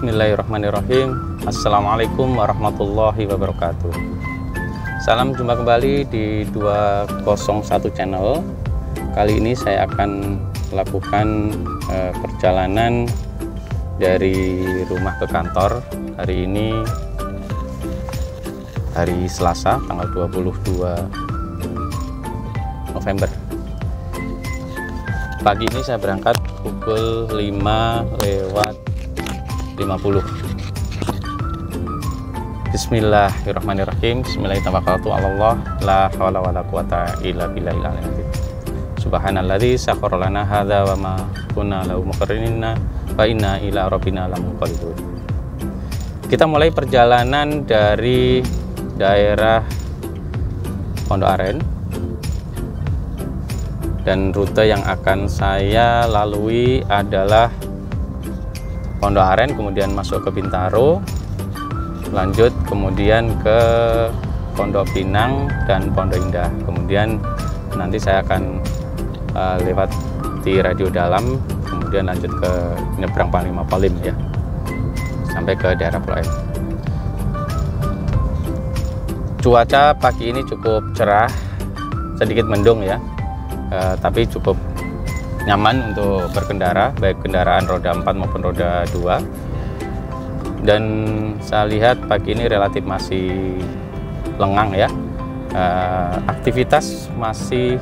Bismillahirrahmanirrahim. Assalamualaikum warahmatullahi wabarakatuh. Salam jumpa kembali di 201 channel. Kali ini saya akan melakukan perjalanan dari rumah ke kantor. Hari ini hari Selasa tanggal 22 November. Pagi ini saya berangkat pukul 5:50. Bismillahirrahmanirrahim. Bismillahirrahmanirrahim. La haula wala quwata illa billahil aliyyil azim. Subhanalladzi sakhkhara lana hadza wa ma kunna lahu muqrinin wa inna ila rabbina lamunqalibun. Kita mulai perjalanan dari daerah Pondok Aren, dan rute yang akan saya lalui adalah Pondok Aren, kemudian masuk ke Bintaro, lanjut kemudian ke Pondok Pinang dan Pondok Indah. Kemudian nanti saya akan lewat di Radio Dalam, kemudian lanjut ke nyebrang Panglima Polim ya, sampai ke daerah Pulau M. Cuaca pagi ini cukup cerah, sedikit mendung ya, tapi cukup nyaman untuk berkendara, baik kendaraan roda 4 maupun roda 2. Dan saya lihat pagi ini relatif masih lengang ya, aktivitas masih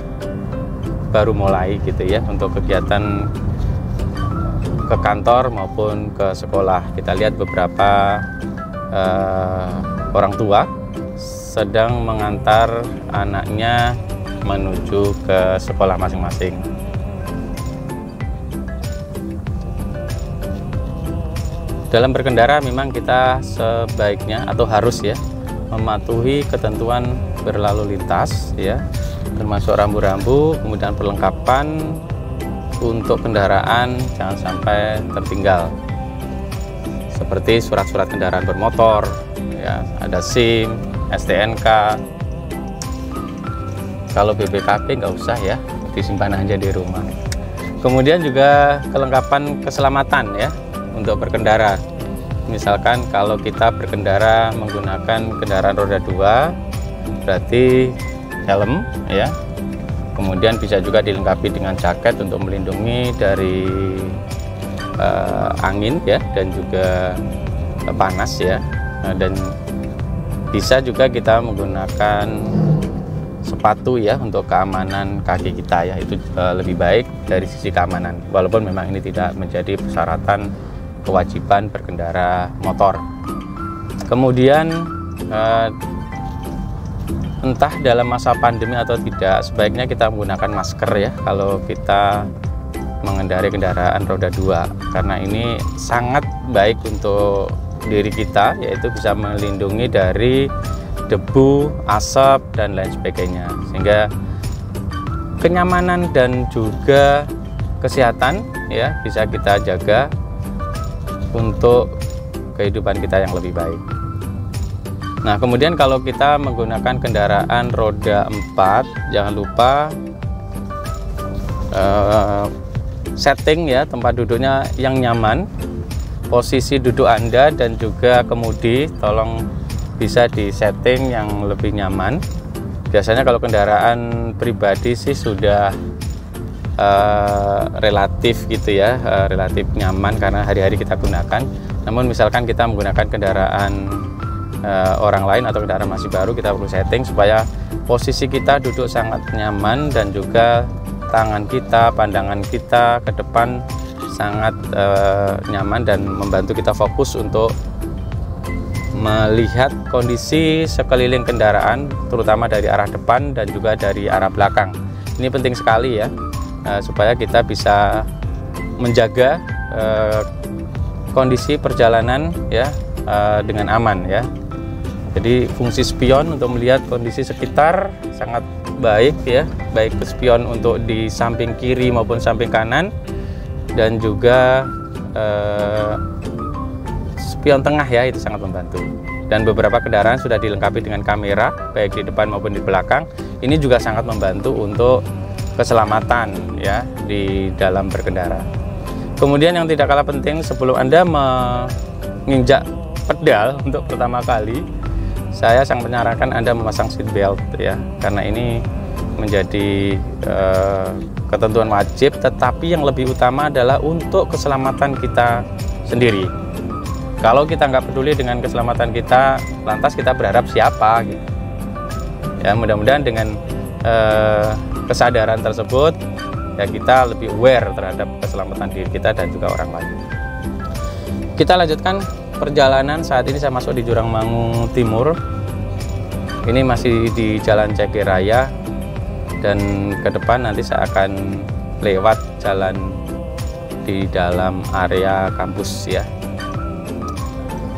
baru mulai gitu ya, untuk kegiatan ke kantor maupun ke sekolah. Kita lihat beberapa orang tua sedang mengantar anaknya menuju ke sekolah masing-masing. Dalam berkendara memang kita sebaiknya atau harus ya mematuhi ketentuan berlalu lintas ya, termasuk rambu-rambu, kemudian perlengkapan untuk kendaraan jangan sampai tertinggal, seperti surat-surat kendaraan bermotor ya, ada SIM, STNK. Kalau BPKB nggak usah ya, disimpan aja di rumah. Kemudian juga kelengkapan keselamatan ya untuk berkendara. Misalkan kalau kita berkendara menggunakan kendaraan roda 2, berarti helm ya. Kemudian bisa juga dilengkapi dengan jaket untuk melindungi dari angin ya, dan juga panas ya. Dan bisa juga kita menggunakan sepatu ya untuk keamanan kaki kita ya, itu lebih baik dari sisi keamanan, walaupun memang ini tidak menjadi persyaratan kewajiban berkendara motor. Kemudian entah dalam masa pandemi atau tidak, sebaiknya kita menggunakan masker ya kalau kita mengendarai kendaraan roda 2, karena ini sangat baik untuk diri kita, yaitu bisa melindungi dari debu, asap, dan lain sebagainya, sehingga kenyamanan dan juga kesehatan ya bisa kita jaga untuk kehidupan kita yang lebih baik. Nah, kemudian kalau kita menggunakan kendaraan roda 4, jangan lupa setting ya tempat duduknya yang nyaman, posisi duduk Anda dan juga kemudi tolong bisa disetting yang lebih nyaman. Biasanya kalau kendaraan pribadi sih sudah relatif gitu ya, relatif nyaman karena hari-hari kita gunakan. Namun misalkan kita menggunakan kendaraan orang lain atau kendaraan masih baru, kita perlu setting supaya posisi kita duduk sangat nyaman dan juga tangan kita, pandangan kita ke depan sangat nyaman dan membantu kita fokus untuk melihat kondisi sekeliling kendaraan, terutama dari arah depan dan juga dari arah belakang. Ini penting sekali ya, supaya kita bisa menjaga kondisi perjalanan ya dengan aman ya. Jadi fungsi spion untuk melihat kondisi sekitar sangat baik ya, baik spion untuk di samping kiri maupun samping kanan, dan juga spion tengah ya, itu sangat membantu. Dan beberapa kendaraan sudah dilengkapi dengan kamera baik di depan maupun di belakang. Ini juga sangat membantu untuk keselamatan ya di dalam berkendara. Kemudian yang tidak kalah penting, sebelum Anda menginjak pedal untuk pertama kali, saya sangat menyarankan Anda memasang seat belt ya, karena ini menjadi ketentuan wajib, tetapi yang lebih utama adalah untuk keselamatan kita sendiri. Kalau kita nggak peduli dengan keselamatan kita, lantas kita berharap siapa gitu. Ya, mudah-mudahan dengan kesadaran tersebut ya kita lebih aware terhadap keselamatan diri kita dan juga orang lain. Kita lanjutkan perjalanan. Saat ini saya masuk di Jurangmangu Timur. Ini masih di Jalan Ceki Raya, dan ke depan nanti saya akan lewat jalan di dalam area kampus ya.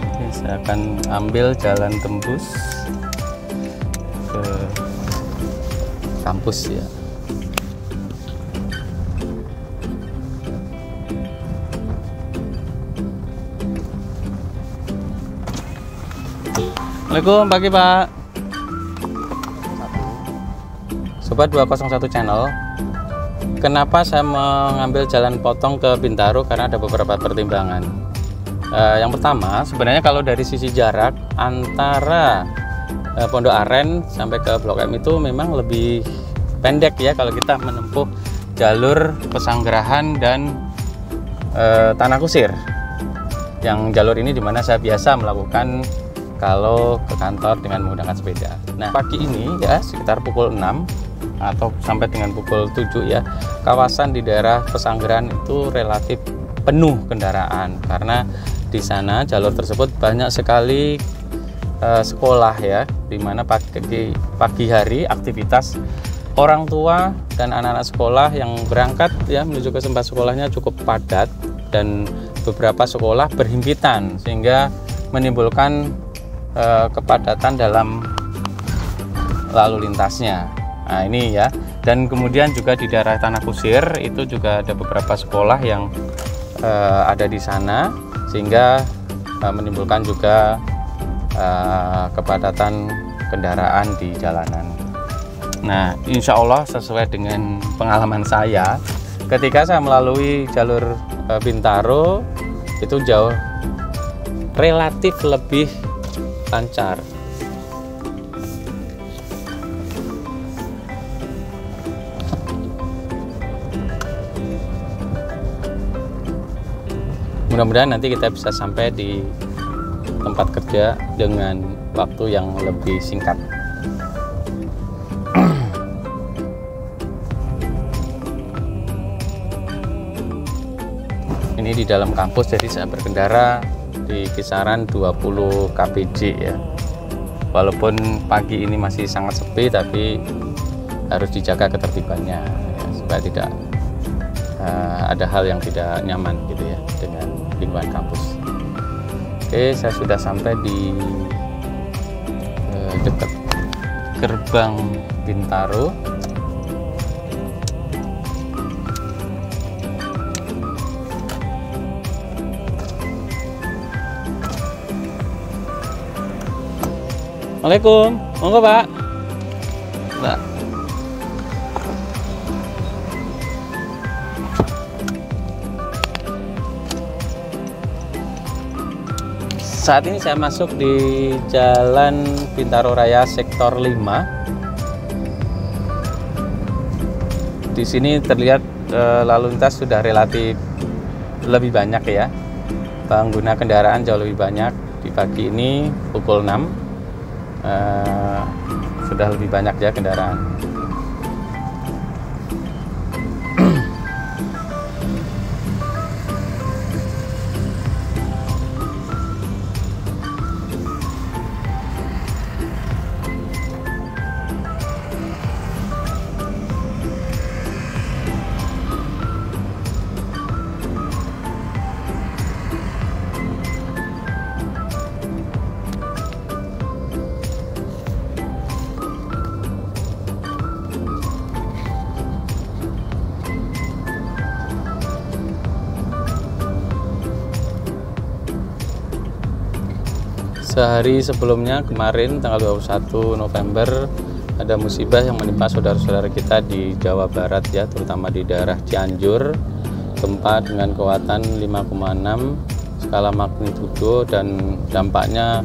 Oke, saya akan ambil jalan tembus ke kampus ya. Assalamualaikum, pagi Pak. Sobat 201 channel. Kenapa saya mengambil jalan potong ke Bintaro? Karena ada beberapa pertimbangan. Yang pertama, sebenarnya kalau dari sisi jarak antara Pondok Aren sampai ke Blok M itu memang lebih pendek ya kalau kita menempuh jalur Pesanggerahan dan Tanah Kusir. Yang jalur ini dimana saya biasa melakukan kalau ke kantor dengan menggunakan sepeda. Nah, pagi ini ya sekitar pukul 6 atau sampai dengan pukul 7 ya, kawasan di daerah Pesanggerahan itu relatif penuh kendaraan karena di sana jalur tersebut banyak sekali sekolah ya, dimana pagi hari aktivitas orang tua dan anak-anak sekolah yang berangkat ya menuju ke tempat sekolahnya cukup padat, dan beberapa sekolah berhimpitan sehingga menimbulkan kepadatan dalam lalu lintasnya. Nah ini ya, dan kemudian juga di daerah Tanah Kusir itu juga ada beberapa sekolah yang ada di sana sehingga menimbulkan juga kepadatan kendaraan di jalanan. Nah, insya Allah sesuai dengan pengalaman saya, ketika saya melalui jalur Bintaro itu jauh relatif lebih lancar. Mudah-mudahan nanti kita bisa sampai di tempat kerja dengan waktu yang lebih singkat. Ini di dalam kampus, jadi saya berkendara di kisaran 20 kpj ya. Walaupun pagi ini masih sangat sepi, tapi harus dijaga ketertibannya ya, supaya tidak ada hal yang tidak nyaman gitu ya dengan lingkungan kampus. Oke, saya sudah sampai di dekat gerbang Bintaro. Assalamualaikum, monggo Pak. Mbak. Saat ini saya masuk di Jalan Bintaro Raya Sektor 5. Di sini terlihat lalu lintas sudah relatif lebih banyak ya. Pengguna kendaraan jauh lebih banyak di pagi ini pukul 6. Sudah lebih banyak ya kendaraan. Sehari sebelumnya, kemarin tanggal 21 November, ada musibah yang menimpa saudara-saudara kita di Jawa Barat ya, terutama di daerah Cianjur. Gempa dengan kekuatan 5,6 skala magnitudo dan dampaknya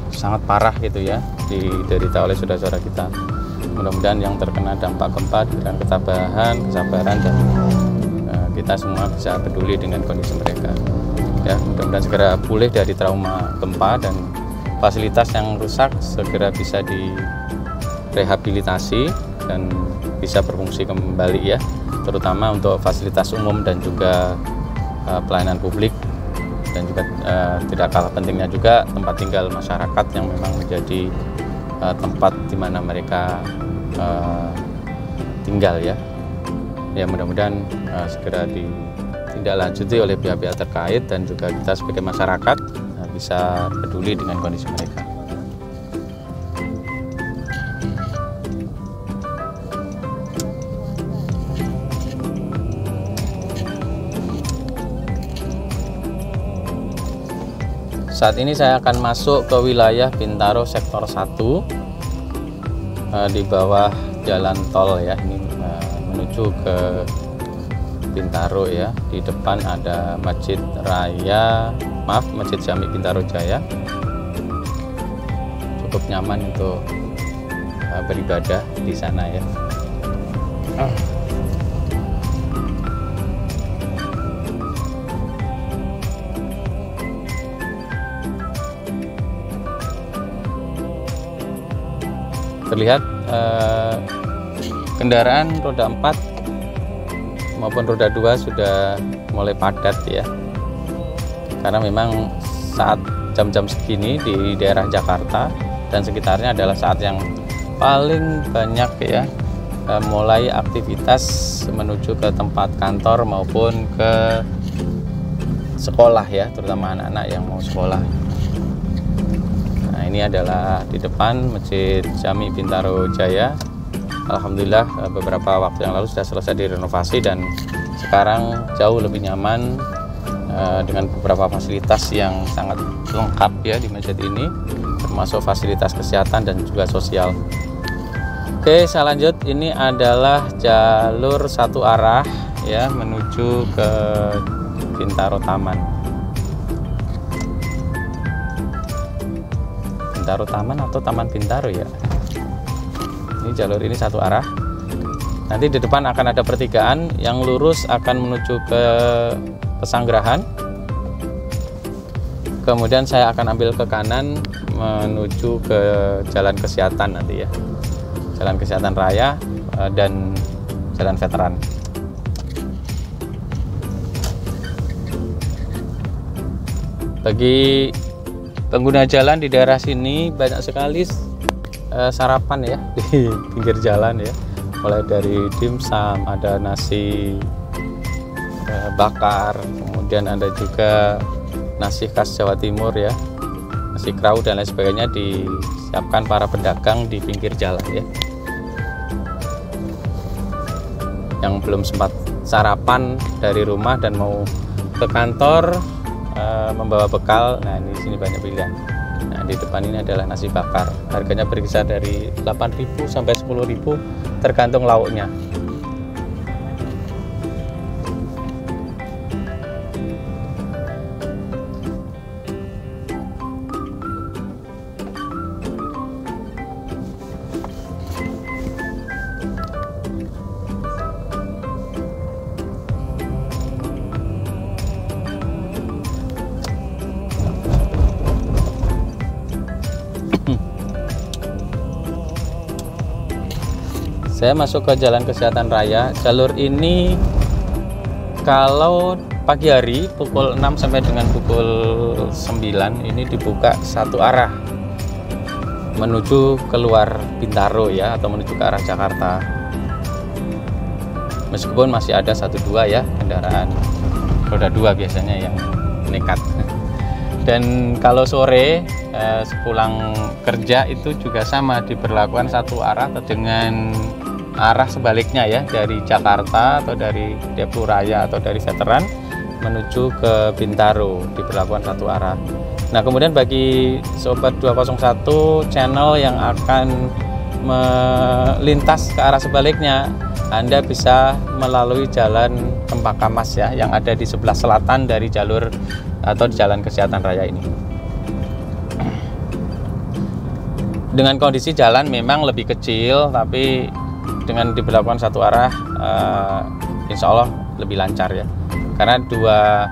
sangat parah gitu ya diderita oleh saudara-saudara kita. Mudah-mudahan yang terkena dampak gempa diberikan ketabahan, kesabaran, dan kita semua bisa peduli dengan kondisi mereka. Ya, mudah-mudahan segera pulih dari trauma gempa dan fasilitas yang rusak segera bisa direhabilitasi dan bisa berfungsi kembali ya, terutama untuk fasilitas umum dan juga pelayanan publik, dan juga tidak kalah pentingnya juga tempat tinggal masyarakat yang memang menjadi tempat di mana mereka tinggal ya. Ya, mudah-mudahan segera ditindaklanjuti oleh pihak-pihak terkait dan juga kita sebagai masyarakat bisa peduli dengan kondisi mereka. Saat ini saya akan masuk ke wilayah Bintaro sektor 1 di bawah jalan tol ya, ini menuju ke Bintaro ya. Di depan ada Masjid Jami Bintaro Jaya. Cukup nyaman untuk beribadah di sana ya. Terlihat kendaraan roda 4 maupun roda 2 sudah mulai padat ya, karena memang saat jam-jam segini di daerah Jakarta dan sekitarnya adalah saat yang paling banyak ya mulai aktivitas menuju ke tempat kantor maupun ke sekolah ya, terutama anak-anak yang mau sekolah. Nah, ini adalah di depan Masjid Jami Bintaro Jaya. Alhamdulillah beberapa waktu yang lalu sudah selesai direnovasi dan sekarang jauh lebih nyaman dengan beberapa fasilitas yang sangat lengkap ya di masjid ini, termasuk fasilitas kesehatan dan juga sosial. Oke, saya lanjut. Ini adalah jalur satu arah ya menuju ke Bintaro Taman. Bintaro Taman atau Taman Bintaro ya. Ini jalur ini satu arah. Nanti di depan akan ada pertigaan yang lurus akan menuju ke Pesanggerahan. Kemudian saya akan ambil ke kanan menuju ke Jalan Kesehatan nanti ya. Jalan Kesehatan Raya dan Jalan Veteran. Bagi pengguna jalan di daerah sini banyak sekali sarapan ya di pinggir jalan ya, mulai dari dimsum, ada nasi bakar, kemudian ada juga nasi khas Jawa Timur ya, nasi kerau dan lain sebagainya disiapkan para pedagang di pinggir jalan ya. Yang belum sempat sarapan dari rumah dan mau ke kantor membawa bekal, nah ini sini banyak pilihan. Nah, di depan ini adalah nasi bakar. Harganya berkisar dari 8.000 sampai 10.000 tergantung lauknya. Saya masuk ke Jalan Kesehatan Raya. Jalur ini kalau pagi hari pukul 6 sampai dengan pukul 9 ini dibuka satu arah menuju keluar Bintaro ya, atau menuju ke arah Jakarta. Meskipun masih ada 1-2 ya kendaraan roda 2 biasanya yang nekat. Dan kalau sore sepulang kerja itu juga sama, diberlakukan satu arah dengan arah sebaliknya ya, dari Jakarta atau dari Depok Raya atau dari Veteran menuju ke Bintaro, diberlakukan satu arah. Nah, kemudian bagi sobat 201 channel yang akan melintas ke arah sebaliknya, Anda bisa melalui jalan Cempaka Mas ya, yang ada di sebelah selatan dari jalur atau di Jalan Kesehatan Raya ini. Dengan kondisi jalan memang lebih kecil, tapi dengan diberlakukan satu arah, insya Allah lebih lancar ya. Karena dua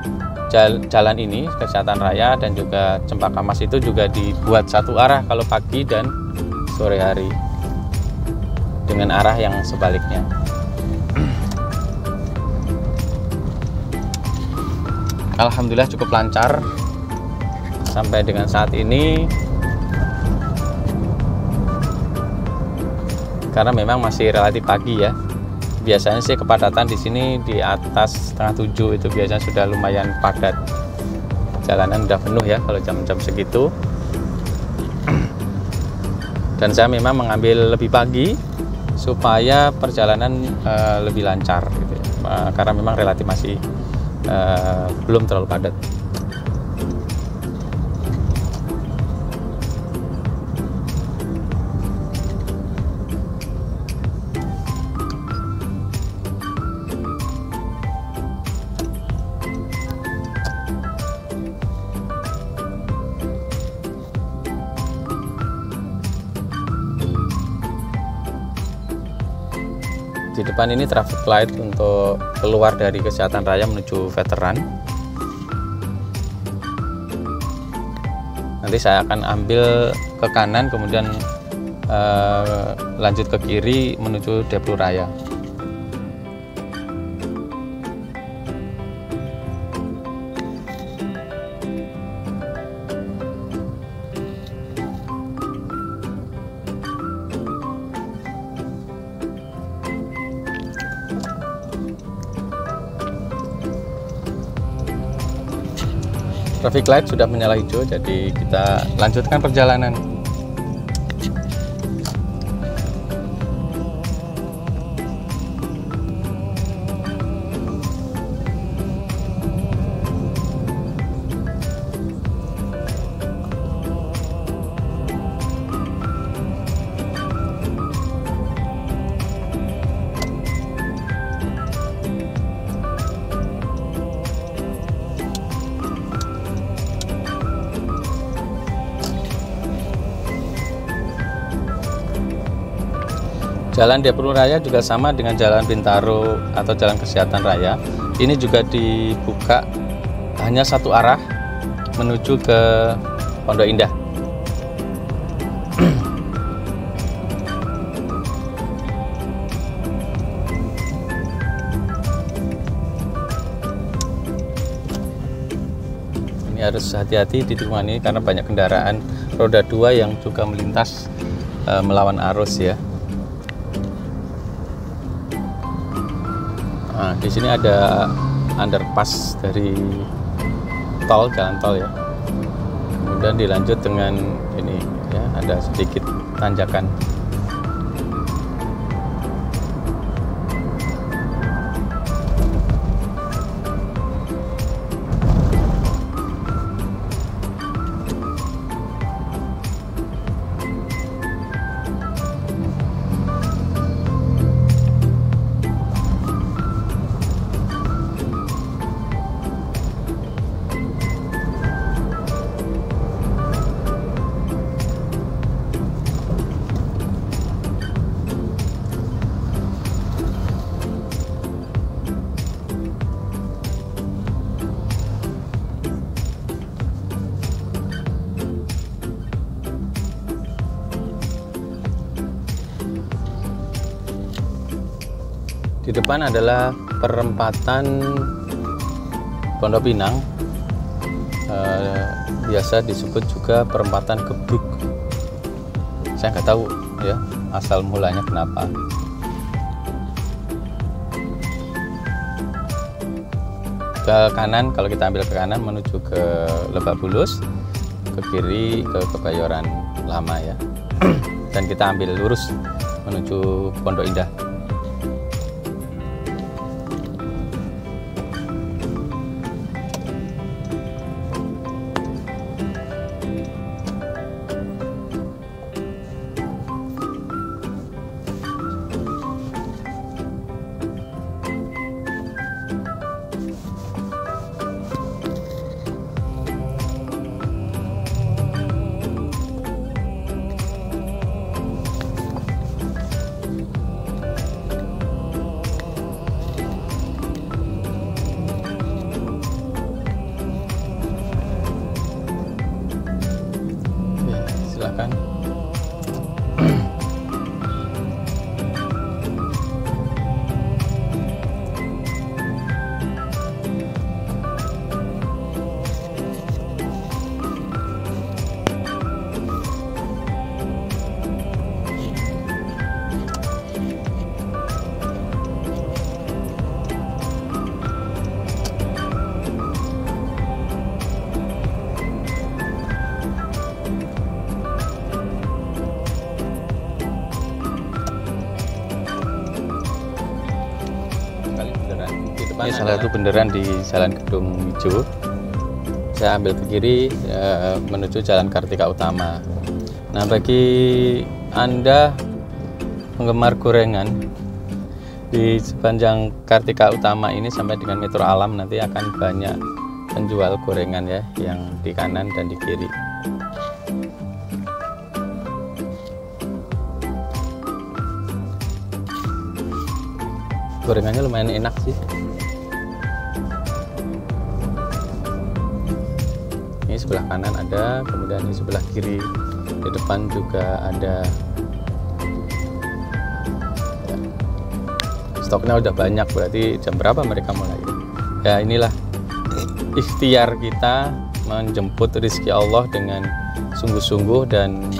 jalan ini, Kesehatan Raya dan juga Cempaka Mas itu juga dibuat satu arah kalau pagi dan sore hari dengan arah yang sebaliknya. Alhamdulillah cukup lancar sampai dengan saat ini, karena memang masih relatif pagi ya. Biasanya sih kepadatan di sini di atas setengah 7 itu biasanya sudah lumayan padat. Jalanan udah penuh ya kalau jam-jam segitu. Dan saya memang mengambil lebih pagi supaya perjalanan lebih lancar gitu ya. Karena memang relatif masih belum terlalu padat. Di depan ini traffic light untuk keluar dari Kesehatan Raya menuju Veteran. Nanti saya akan ambil ke kanan, kemudian lanjut ke kiri menuju Deplu Raya. Traffic light sudah menyala hijau, jadi kita lanjutkan perjalanan. Jalan Deplu Raya juga sama dengan Jalan Bintaro atau Jalan Kesehatan Raya. Ini juga dibuka hanya satu arah menuju ke Pondok Indah. Ini harus hati-hati di tikungan ini karena banyak kendaraan roda 2 yang juga melintas melawan arus ya. Nah, di sini ada underpass dari tol, jalan tol ya. Kemudian dilanjut dengan ini ya, ada sedikit tanjakan. Di depan adalah perempatan Pondok Pinang, biasa disebut juga perempatan Gebruk. Saya nggak tahu ya asal mulanya kenapa. Ke kanan, kalau kita ambil ke kanan menuju ke Lebak Bulus, ke kiri ke Kebayoran Lama ya. Dan kita ambil lurus menuju Pondok Indah. Ini salah satu beneran di Jalan Gedung Hijau. Saya ambil ke kiri menuju Jalan Kartika Utama. Nah, bagi Anda penggemar gorengan, di sepanjang Kartika Utama ini sampai dengan Metro Alam nanti akan banyak penjual gorengan ya, yang di kanan dan di kiri. Gorengannya lumayan enak sih. Ini sebelah kanan ada, kemudian di sebelah kiri, di depan juga ada. Ya. Stoknya udah banyak, berarti jam berapa mereka mulai? Ya inilah ikhtiar kita menjemput rezeki Allah dengan sungguh-sungguh dan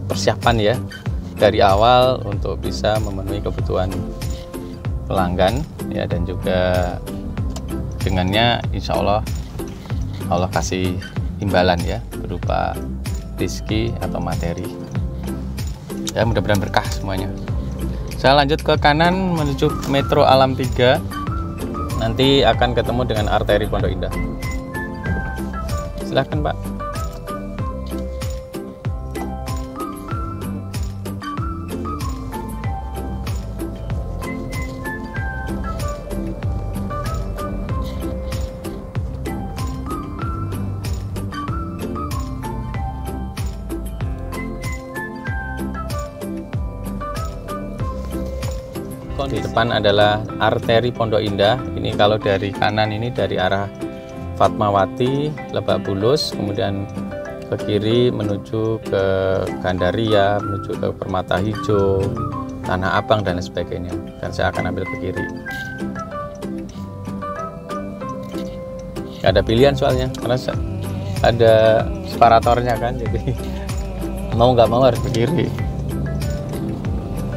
persiapan ya dari awal untuk bisa memenuhi kebutuhan pelanggan ya, dan juga dengannya insya Allah Allah kasih imbalan ya berupa rezeki atau materi ya, mudah-mudahan berkah semuanya. Saya lanjut ke kanan menuju Metro Alam 3, nanti akan ketemu dengan arteri Pondok Indah. Silahkan Pak. Di depan adalah arteri Pondok Indah. Ini kalau dari kanan ini dari arah Fatmawati, Lebak Bulus, kemudian ke kiri menuju ke Gandaria, menuju ke Permata Hijau, Tanah Abang dan sebagainya. Dan saya akan ambil ke kiri. Gak ada pilihan soalnya, karena ada separatornya kan, jadi mau nggak mau harus ke kiri.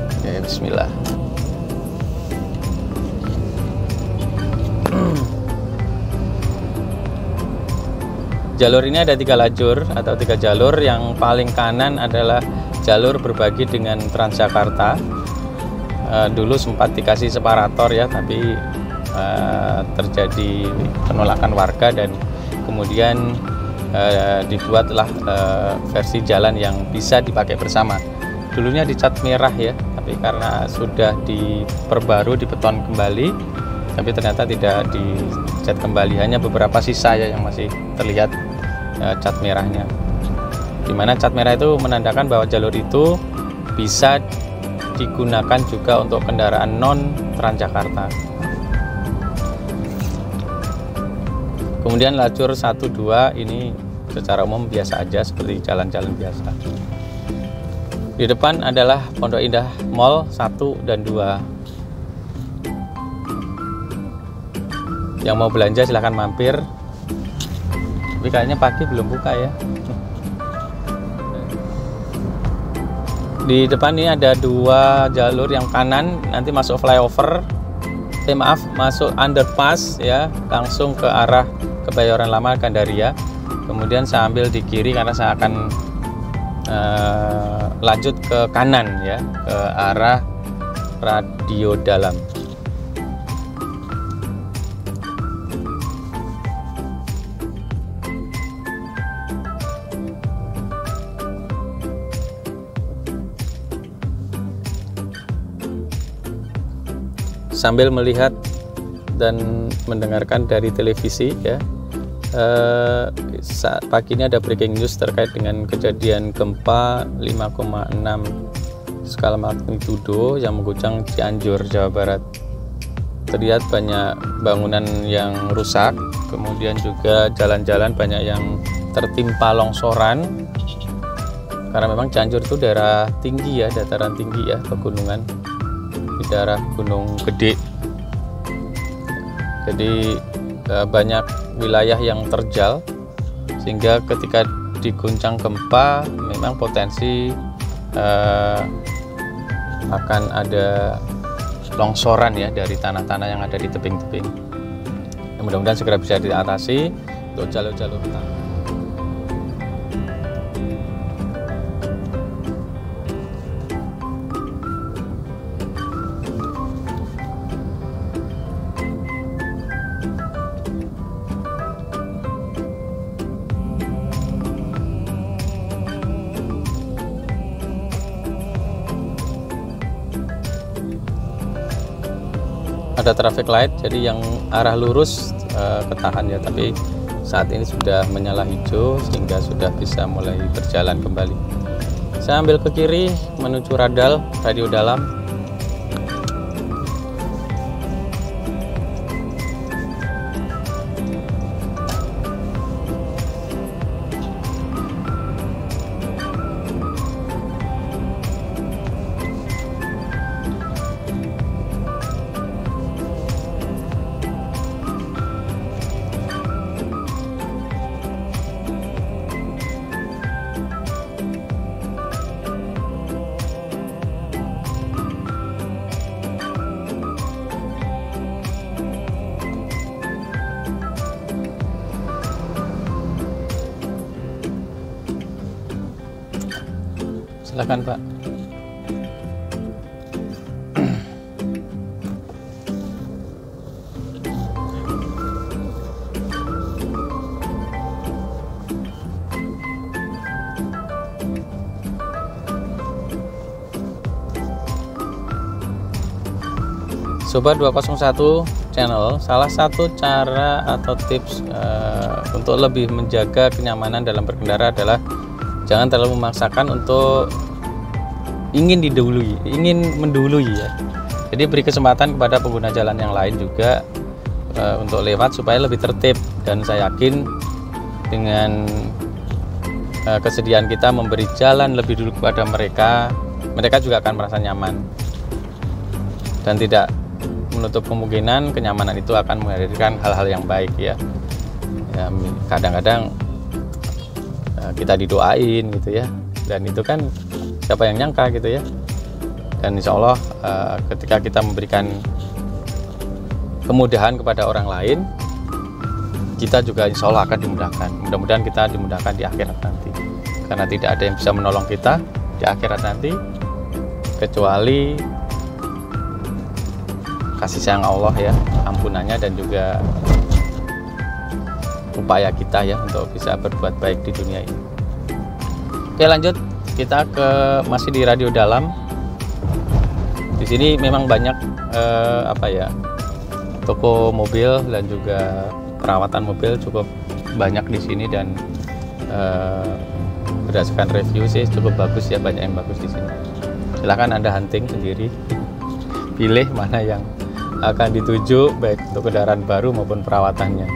Oke, bismillah. Jalur ini ada 3 lajur atau 3 jalur. Yang paling kanan adalah jalur berbagi dengan Transjakarta. Dulu sempat dikasih separator ya, tapi terjadi penolakan warga dan kemudian dibuatlah versi jalan yang bisa dipakai bersama. Dulunya dicat merah ya, tapi karena sudah diperbarui, dibeton kembali, tapi ternyata tidak dicat kembali, hanya beberapa sisa ya yang masih terlihat cat merahnya. Dimana cat merah itu menandakan bahwa jalur itu bisa digunakan juga untuk kendaraan non Transjakarta. Kemudian lajur 1, 2 ini secara umum biasa aja seperti jalan-jalan biasa. Di depan adalah Pondok Indah Mall 1 dan 2. Yang mau belanja silahkan mampir. Tapi kayaknya pagi belum buka ya. Di depan ini ada 2 jalur, yang kanan nanti masuk flyover, masuk underpass ya, langsung ke arah Kebayoran Lama, Gandaria. Kemudian saya ambil di kiri karena saya akan lanjut ke kanan ya, ke arah Radio Dalam. Sambil melihat dan mendengarkan dari televisi ya, pagi ini ada breaking news terkait dengan kejadian gempa 5,6 skala magnitudo yang mengguncang Cianjur, Jawa Barat. Terlihat banyak bangunan yang rusak, kemudian juga jalan-jalan banyak yang tertimpa longsoran, karena memang Cianjur itu daerah tinggi ya, dataran tinggi ya, pegunungan di daerah Gunung Gede. Jadi banyak wilayah yang terjal, sehingga ketika diguncang gempa memang potensi akan ada longsoran ya dari tanah-tanah yang ada di tebing-tebing. Mudah-mudahan segera bisa diatasi untuk jalur-jalur utama. ada traffic light, jadi yang arah lurus ketahan ya, tapi saat ini sudah menyala hijau sehingga sudah bisa mulai berjalan kembali. Saya ambil ke kiri menuju radio dalam. Silakan Pak. Sobat 201 channel, salah satu cara atau tips untuk lebih menjaga kenyamanan dalam berkendara adalah jangan terlalu memaksakan untuk ingin mendahului ya. Jadi beri kesempatan kepada pengguna jalan yang lain juga untuk lewat supaya lebih tertib, dan saya yakin dengan kesediaan kita memberi jalan lebih dulu kepada mereka juga akan merasa nyaman, dan tidak menutup kemungkinan kenyamanan itu akan menghadirkan hal-hal yang baik ya. Kadang-kadang kita didoain gitu ya, dan itu kan siapa yang nyangka gitu ya. Dan insya Allah ketika kita memberikan kemudahan kepada orang lain, kita juga insya Allah akan dimudahkan. Mudah-mudahan kita dimudahkan di akhirat nanti, karena tidak ada yang bisa menolong kita di akhirat nanti kecuali kasih sayang Allah ya, ampunannya, dan juga upaya kita ya untuk bisa berbuat baik di dunia ini. Oke, lanjut kita masih di radio dalam. Di sini memang banyak toko mobil dan juga perawatan mobil cukup banyak di sini, dan berdasarkan review sih cukup bagus ya, banyak yang bagus di sini. Silahkan Anda hunting sendiri, pilih mana yang akan dituju baik untuk kendaraan baru maupun perawatannya.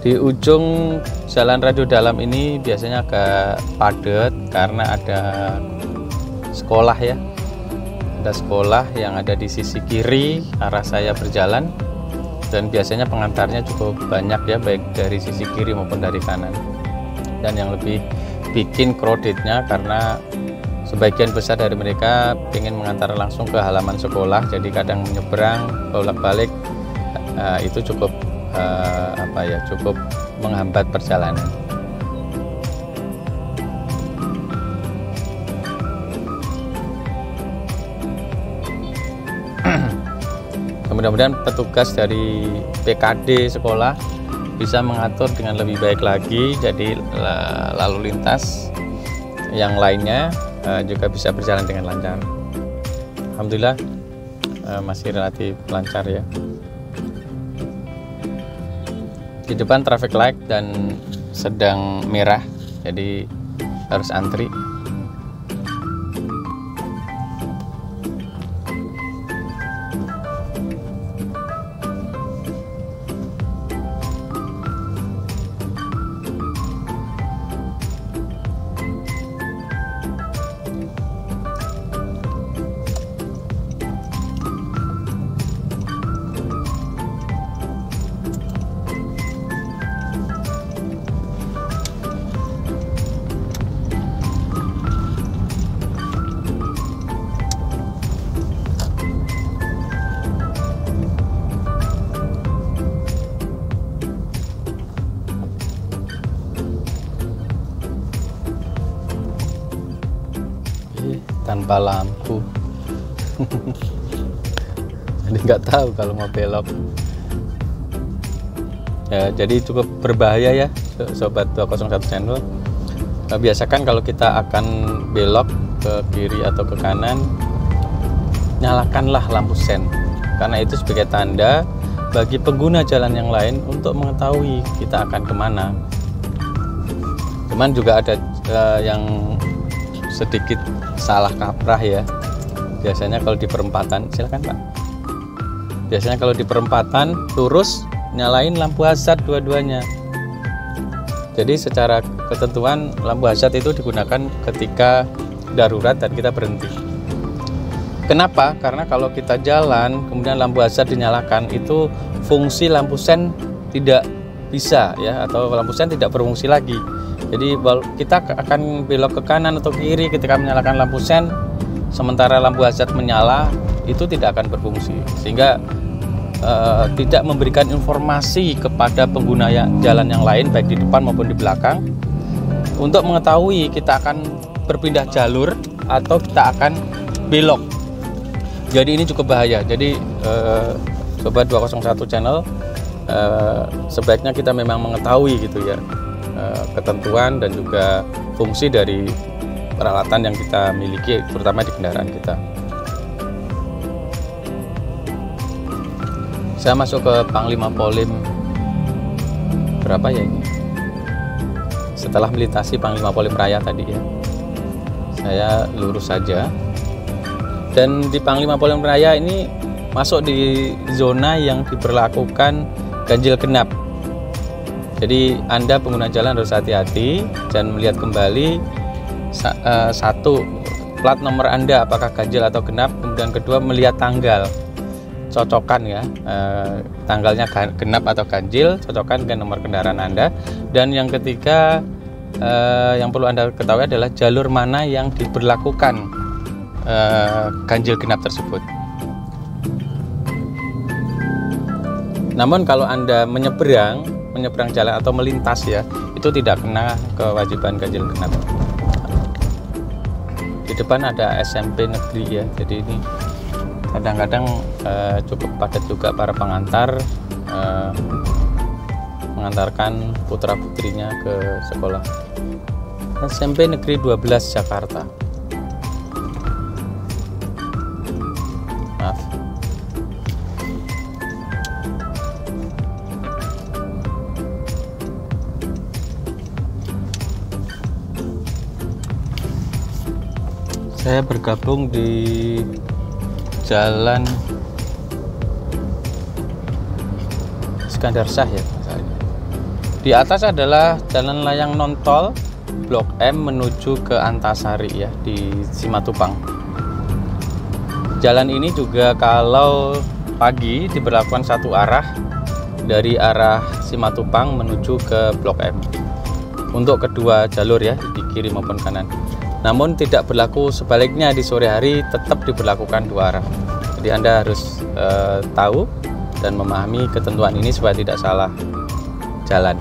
Di ujung jalan radio dalam ini biasanya agak padat karena ada sekolah ya. Ada sekolah yang ada di sisi kiri arah saya berjalan, dan biasanya pengantarnya cukup banyak ya, baik dari sisi kiri maupun dari kanan. Dan yang lebih bikin crowdednya karena sebagian besar dari mereka ingin mengantar langsung ke halaman sekolah, jadi kadang menyeberang bolak-balik itu cukup cukup menghambat perjalanan. Mudah-mudahan petugas dari PKD sekolah bisa mengatur dengan lebih baik lagi, jadi lalu lintas yang lainnya juga bisa berjalan dengan lancar. Alhamdulillah masih relatif lancar ya. Di depan traffic light dan sedang merah, jadi harus antri. Tanpa lampu jadi nggak tahu kalau mau belok. Ya, jadi cukup berbahaya ya sobat 201 channel. Biasakan kalau kita akan belok ke kiri atau ke kanan, nyalakanlah lampu sen, karena itu sebagai tanda bagi pengguna jalan yang lain untuk mengetahui kita akan kemana. Cuman juga ada yang sedikit salah kaprah ya. Biasanya kalau di perempatan, silakan Pak. Biasanya kalau di perempatan lurus, nyalain lampu hazard dua-duanya. Jadi secara ketentuan lampu hazard itu digunakan ketika darurat dan kita berhenti. Kenapa? Karena kalau kita jalan kemudian lampu hazard dinyalakan, itu fungsi lampu sen tidak bisa ya, atau lampu sen tidak berfungsi lagi. Jadi kita akan belok ke kanan atau kiri ketika menyalakan lampu sen, sementara lampu hazard menyala, itu tidak akan berfungsi, sehingga tidak memberikan informasi kepada pengguna jalan yang lain baik di depan maupun di belakang untuk mengetahui kita akan berpindah jalur atau kita akan belok. Jadi ini cukup bahaya. Jadi sobat 201 channel, sebaiknya kita memang mengetahui gitu ya ketentuan dan juga fungsi dari peralatan yang kita miliki, terutama di kendaraan kita. Saya masuk ke Panglima Polim berapa ya ini? Setelah melintasi Panglima Polim Raya tadi ya, saya lurus saja. Dan di Panglima Polim Raya ini masuk di zona yang diberlakukan ganjil genap. Jadi Anda pengguna jalan harus hati-hati dan melihat kembali satu, plat nomor Anda apakah ganjil atau genap, kemudian kedua melihat tanggal, cocokkan ya, tanggalnya genap atau ganjil, cocokkan dengan nomor kendaraan Anda. Dan yang ketiga yang perlu Anda ketahui adalah jalur mana yang diberlakukan ganjil genap tersebut. Namun kalau Anda menyeberang jalan atau melintas ya, itu tidak kena kewajiban ganjil genap. Di depan ada SMP negeri ya, jadi ini kadang-kadang cukup padat juga para pengantar mengantarkan putra putrinya ke sekolah. SMP Negeri 12 Jakarta. Maaf. Saya bergabung di Jalan Iskandar Shah ya. Di atas adalah jalan layang non-tol Blok M menuju ke Antasari ya, di Simatupang. Jalan ini juga kalau pagi diberlakukan satu arah dari arah Simatupang menuju ke Blok M untuk kedua jalur ya, di kiri maupun kanan. Namun tidak berlaku sebaliknya, di sore hari tetap diberlakukan dua arah. Jadi Anda harus tahu dan memahami ketentuan ini supaya tidak salah jalan.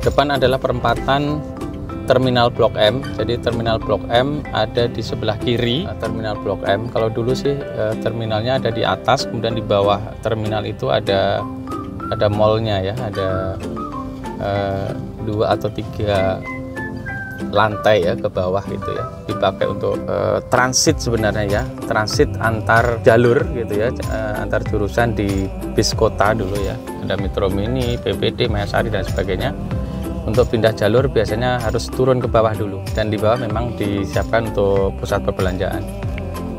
Depan adalah perempatan Terminal Blok M. Jadi Terminal Blok M ada di sebelah kiri Terminal Blok M. Kalau dulu sih terminalnya ada di atas, kemudian di bawah terminal itu ada mallnya ya, ada 2 atau 3 lantai ya ke bawah gitu ya, dipakai untuk transit sebenarnya ya, transit antar jalur gitu ya, antar jurusan di bis kota dulu ya, ada Metro Mini, PPD, Mayasari dan sebagainya. Untuk pindah jalur biasanya harus turun ke bawah dulu, dan di bawah memang disiapkan untuk pusat perbelanjaan.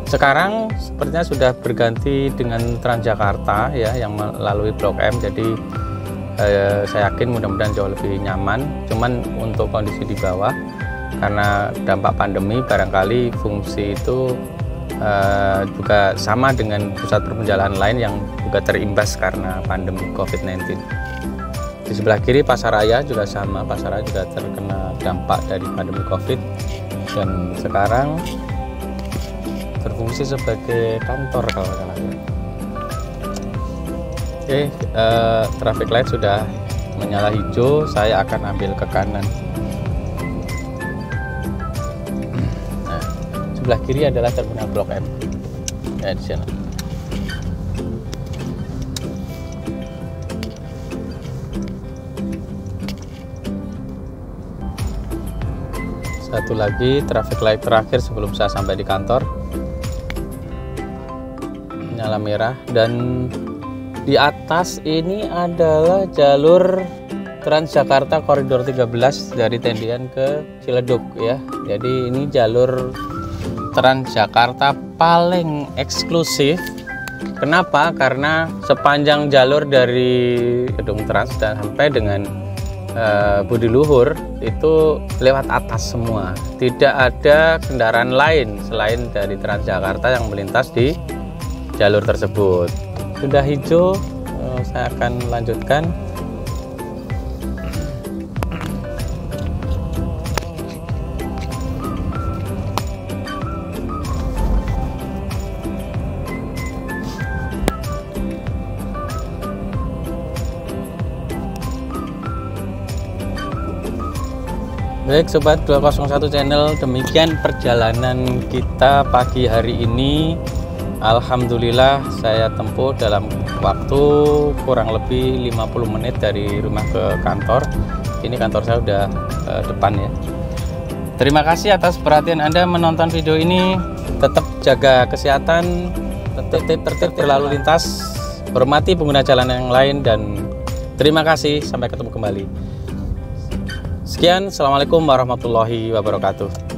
Sekarang sepertinya sudah berganti dengan Transjakarta ya, yang melalui Blok M. Jadi saya yakin mudah-mudahan jauh lebih nyaman. Cuman untuk kondisi di bawah, karena dampak pandemi, barangkali fungsi itu juga sama dengan pusat perbelanjaan lain yang juga terimbas karena pandemi COVID-19. Di sebelah kiri Pasar Raya juga sama, Pasar Raya juga terkena dampak dari pandemi COVID, dan sekarang berfungsi sebagai kantor kalau salah ya. Oke, traffic light sudah menyala hijau, saya akan ambil ke kanan. Nah, sebelah kiri adalah terminal Blok M ya, di sana. Satu lagi traffic light terakhir sebelum saya sampai di kantor, nyala merah. Dan di atas ini adalah jalur Transjakarta Koridor 13 dari Tendian ke Ciledug ya. Jadi ini jalur Transjakarta paling eksklusif. Kenapa? Karena sepanjang jalur dari Gedung Trans dan sampai dengan Budi Luhur itu lewat atas semua. Tidak ada kendaraan lain selain dari Transjakarta yang melintas di jalur tersebut. Sudah hijau, saya akan lanjutkan. Baik Sobat 201 channel, demikian perjalanan kita pagi hari ini. Alhamdulillah saya tempuh dalam waktu kurang lebih 50 menit dari rumah ke kantor. Ini kantor saya udah depan ya. Terima kasih atas perhatian Anda menonton video ini. Tetap jaga kesehatan, tetap tertib berlalu lintas, hormati pengguna jalan yang lain, dan terima kasih. Sampai ketemu kembali. Sekian, assalamualaikum warahmatullahi wabarakatuh.